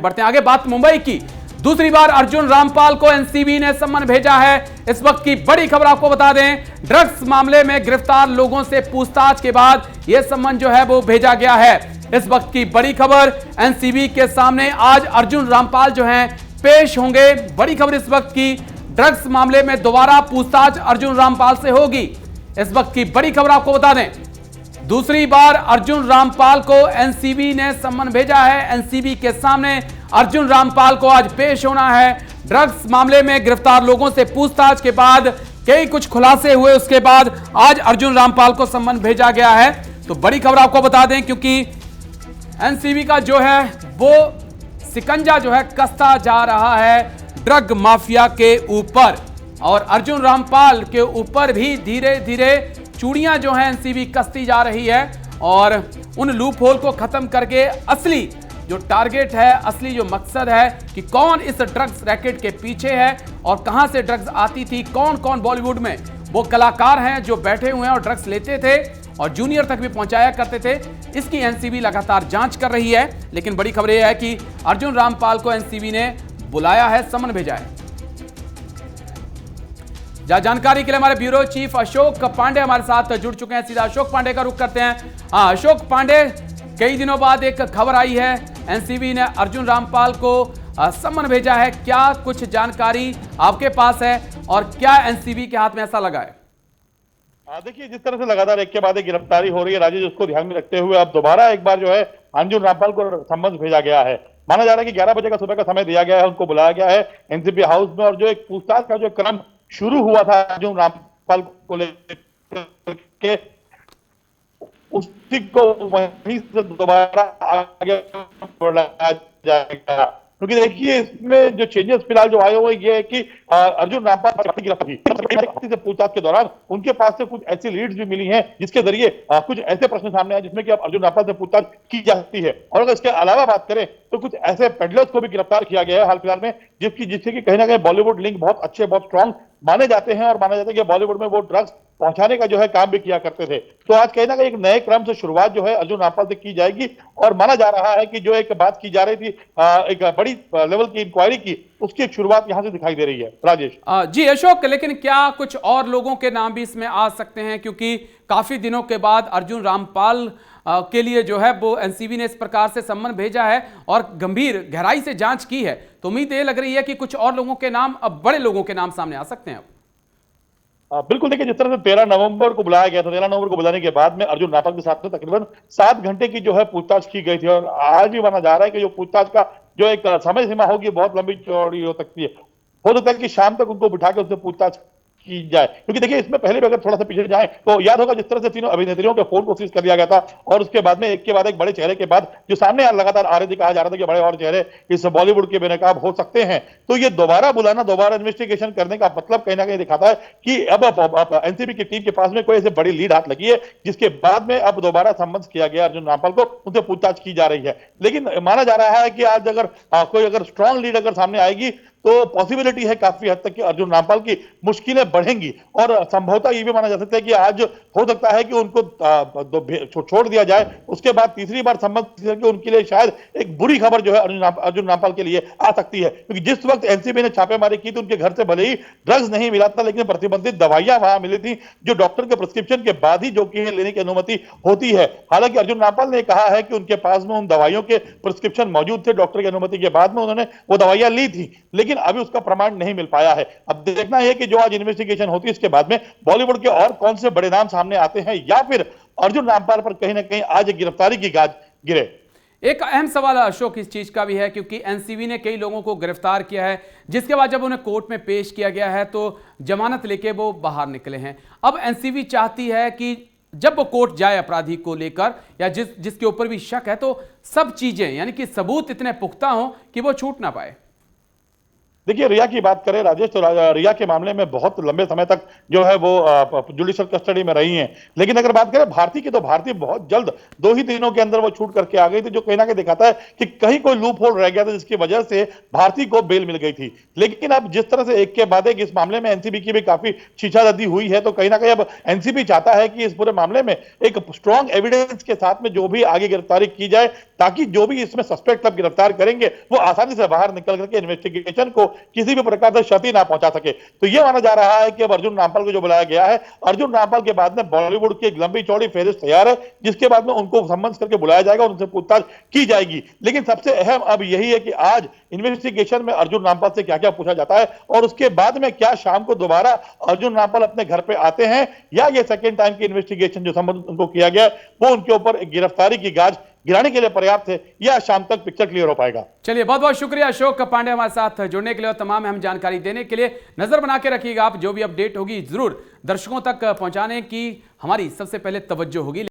बढ़ते हैं आगे। बात मुंबई की। दूसरी बार अर्जुन रामपाल को एनसीबी ने सम्मन भेजा है। इस वक्त की बड़ी खबर आपको बता दें, ड्रग्स मामले में गिरफ्तार लोगों से पूछताछ के बाद यह सम्मन जो है वो भेजा गया है। इस वक्त की बड़ी खबर, एनसीबी के सामने आज अर्जुन रामपाल जो हैं पेश होंगे। बड़ी खबर इस वक्त की, ड्रग्स मामले में दोबारा पूछताछ अर्जुन रामपाल से होगी। इस वक्त की बड़ी खबर आपको बता दें, दूसरी बार अर्जुन रामपाल को एनसीबी ने सम्मन भेजा है। एनसीबी के सामने अर्जुन रामपाल को आज पेश होना है। ड्रग्स मामले में गिरफ्तार लोगों से पूछताछ के बाद कई कुछ खुलासे हुए, उसके बाद आज अर्जुन रामपाल को सम्मन भेजा गया है। तो बड़ी खबर आपको बता दें, क्योंकि एनसीबी का जो है वो सिकंजा जो है कसता जा रहा है ड्रग माफिया के ऊपर, और अर्जुन रामपाल के ऊपर भी धीरे धीरे चूड़ियां जो हैं एनसीबी कसती जा रही है, और उन लूप होल को खत्म करके असली जो टारगेट है, असली जो मकसद है कि कौन इस ड्रग्स रैकेट के पीछे है और कहां से ड्रग्स आती थी, कौन कौन बॉलीवुड में वो कलाकार हैं जो बैठे हुए हैं और ड्रग्स लेते थे और जूनियर तक भी पहुंचाया करते थे, इसकी एनसीबी लगातार जांच कर रही है। लेकिन बड़ी खबर यह है कि अर्जुन रामपाल को एनसीबी ने बुलाया है, सम्मन भेजा है। जानकारी के लिए हमारे ब्यूरो चीफ अशोक पांडे हमारे साथ जुड़ चुके हैं। सीधा अशोक पांडे का रुख करते हैं। अशोक पांडे, कई दिनों बाद एक खबर आई है, एनसीबी ने अर्जुन रामपाल को सम्मन भेजा है। क्या कुछ जानकारी आपके पास है और क्या एनसीबी के हाथ में ऐसा लगा है? देखिए, जिस तरह से लगातार एक के बाद एक गिरफ्तारी हो रही है राजेश, उसको ध्यान में रखते हुए अब दोबारा एक बार जो है अर्जुन रामपाल को सम्मन भेजा गया है। माना जा रहा है कि 11 बजे का सुबह का समय दिया गया है, उनको बुलाया गया है एनसीबी हाउस में, और जो एक पूछताछ का जो क्रम शुरू हुआ था अर्जुन रामपाल को लेकर उसी को वहीं से दोबारा आगे बढ़ाया जाएगा। क्योंकि देखिए, इसमें जो चेंजेस फिलहाल जो आए हुए ये है कि अर्जुन रामपाल की गिरफ्तारी से पूछताछ के दौरान उनके पास से कुछ ऐसी लीड्स भी मिली हैं जिसके जरिए कुछ ऐसे प्रश्न सामने आए जिसमें कि अब अर्जुन रामपाल से पूछताछ की जा सकती है। और अगर इसके अलावा बात करें तो कुछ ऐसे पेडलर्स को भी गिरफ्तार किया गया है हाल फिलहाल में, जिससे कि कहीं ना कहीं बॉलीवुड लिंक बहुत अच्छे, बहुत स्ट्रांग माने जाते हैं, और माना जाता है कि बॉलीवुड में वो ड्रग्स पहुंचाने का जो है काम भी किया करते थे। तो आज कहीं ना कहीं एक नए क्रम से शुरुआत जो है अर्जुन रामपाल से की जाएगी, और माना जा रहा है कि जो एक बात की जा रही थी एक बड़ी लेवल की इंक्वायरी की, उसकी एक शुरुआत यहां से दिखाई दे रही है। राजेश जी अशोक, लेकिन क्या कुछ और लोगों के नाम भी इसमें आ सकते हैं? क्योंकि काफी दिनों के बाद अर्जुन रामपाल के लिए जो है वो एनसीबी ने इस प्रकार से सम्मन भेजा है और गंभीर गहराई से जांच की है, तो उम्मीद ये लग रही है कि कुछ और लोगों के नाम, अब बड़े लोगों के नाम सामने आ सकते हैं। बिल्कुल, देखिए, जिस तरह से 13 नवंबर को बुलाया गया था, 13 नवंबर को बुलाने के बाद में अर्जुन रामपाल के साथ में तकरीबन 7 घंटे की जो है पूछताछ की गई थी, और आज भी माना जा रहा है कि जो पूछताछ का जो एक समय सीमा होगी बहुत लंबी चौड़ी हो सकती है। हो सकता है कि शाम तक उनको बिठा के उससे पूछताछ की जाए, क्योंकि देखिए इसमें पहले भी अगर थोड़ा सा पीछे जाएं तो याद होगा जिस तरह से तीनों अभिनेत्रियों के फोन को सीज कर दिया गया था, और उसके बाद में एक के बाद एक बड़े चेहरे के बाद जो सामने लगातार आ रहे थे, कहा जा रहा था कि बड़े और चेहरे इस बॉलीवुड के बेनकाब हो सकते हैं। तो ये दोबारा बुलाना, दोबारा इन्वेस्टिगेशन करने का मतलब कहीं ना कहीं दिखाता है कि अब एनसीबी की टीम के पास में कोई ऐसे बड़ी लीड हाथ लगी है, जिसके बाद में अब दोबारा सम्मन किया गया अर्जुन रामपाल को, उनसे पूछताछ की जा रही है। लेकिन माना जा रहा है कि आज अगर कोई स्ट्रांग लीड अगर सामने आएगी तो पॉसिबिलिटी है काफी हद तक कि अर्जुन रामपाल की मुश्किलें बढ़ेंगी, और संभवतः ये भी माना जा सकता है कि आज हो सकता है कि उनको छोड़ दिया जाए, उसके बाद तीसरी बार सम्मत करके उनके लिए शायद एक बुरी खबर जो है अर्जुन रामपाल के लिए आ सकती है। क्योंकि जिस वक्त एनसीबी ने छापेमारी की तो उनके घर से भले ही ड्रग्स नहीं मिला था, लेकिन प्रतिबंधित दवाइयां वहां मिली थी, जो डॉक्टर के प्रिस्क्रिप्शन के बाद ही जो कि लेने की अनुमति होती है। हालांकि अर्जुन रामपाल ने कहा है कि उनके पास में उन दवाइयों के प्रिस्क्रिप्शन मौजूद थे, डॉक्टर की अनुमति के बाद में उन्होंने वो दवाइयां ली थी, लेकिन अभी उसका प्रमाण नहीं मिल पाया है। अब देखना है कि जो आज इन्वेस्टिगेशन होती है इसके बाद में बॉलीवुड के और कौन से बड़े नाम सामने आते हैं, या फिर अर्जुन रामपाल पर कहीं ना कहीं आज गिरफ्तारी की गाज गिरे। एक अहम सवाल अशोक इस चीज का भी है, क्योंकि एनसीबी ने कई लोगों को गिरफ्तार किया है, जिसके बाद जब उन्हें कोर्ट में पेश किया गया है तो जमानत लेके वो बाहर निकले हैं। अब एनसीबी चाहती है कि जब वो कोर्ट जाए अपराधी को लेकर या जिसके ऊपर भी शक है, तो सब चीजें यानी कि सबूत इतने पुख्ता हों कि वो छूट ना पाए। देखिए रिया की बात करें राजेश, तो रिया के मामले में बहुत लंबे समय तक जो है वो जुडिशियल कस्टडी में रही हैं। लेकिन अगर बात करें भारती की, तो भारती बहुत जल्द 2 ही दिनों के अंदर वो छूट करके आ गई थी, जो कहीं ना कहीं दिखाता है कि कहीं कोई लूप होल रह गया था जिसकी वजह से भारती को बेल मिल गई थी। लेकिन अब जिस तरह से एक के बाद एक इस मामले में एनसीबी की भी काफी छीछाददी हुई है, तो कहीं ना कहीं अब एनसीबी चाहता है कि इस पूरे मामले में एक स्ट्रॉन्ग एविडेंस के साथ में जो भी आगे गिरफ्तारी की जाए, ताकि जो भी इसमें सस्पेक्ट अब गिरफ्तार करेंगे वो आसानी से बाहर निकल करके इन्वेस्टिगेशन को किसी भी प्रकार से क्षति ना पहुंचा सके। तो यह माना जा रहा है कि अब अर्जुन रामपाल को जो बुलाया गया है, अर्जुन रामपाल के बाद में बॉलीवुड की एक लंबी चौड़ी फेहरिस्त तैयार है, जिसके बाद में उनको सम्मन करके बुलाया जाएगा और उनसे पूछताछ की जाएगी। लेकिन सबसे अहम अब यही है कि आज इन्वेस्टिगेशन में अर्जुन रामपाल से क्या क्या पूछा जाता है, और उसके बाद में क्या शाम को दोबारा अर्जुन रामपाल अपने घर पे आते हैं, या ये सेकेंड टाइम की इन्वेस्टिगेशन जो संबंध उनको किया गया वो उनके ऊपर गिरफ्तारी की गाज गिराने के लिए पर्याप्त है, या शाम तक पिक्चर क्लियर हो पाएगा। चलिए, बहुत बहुत शुक्रिया अशोक पांडे हमारे साथ जुड़ने के लिए और तमाम अहम जानकारी देने के लिए। नजर बना के रखिएगा आप, जो भी अपडेट होगी जरूर दर्शकों तक पहुंचाने की हमारी सबसे पहले तवज्जो होगी।